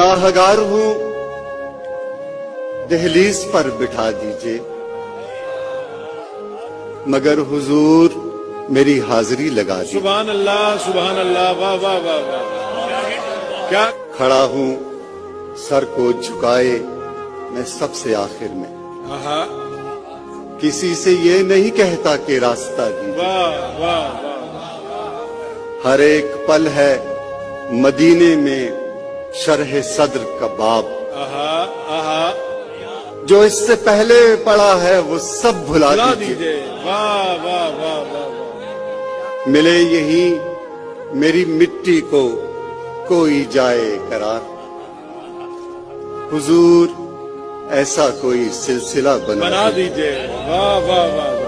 गुनाहगार हूँ दहलीज पर बिठा दीजिए, मगर हुजूर मेरी हाजिरी लगा दीजिए। सुभान अल्लाह, वाह वाह वाह वाह। क्या खड़ा हूँ सर को झुकाए मैं सबसे आखिर में, आहा, किसी से ये नहीं कहता कि रास्ता दीजिए। वाह वाह वाह। हर एक पल है मदीने में शरह सद्र का बाब, आहा आहा, जो इससे पहले पड़ा है वो सब भुला बुला दीजिए। दीजिए। वाह वाह वाह वाह वाह। मिले यही मेरी मिट्टी को कोई जाए करार, हुजूर ऐसा कोई सिलसिला बना बना दीजिए। वाह वाह वाह।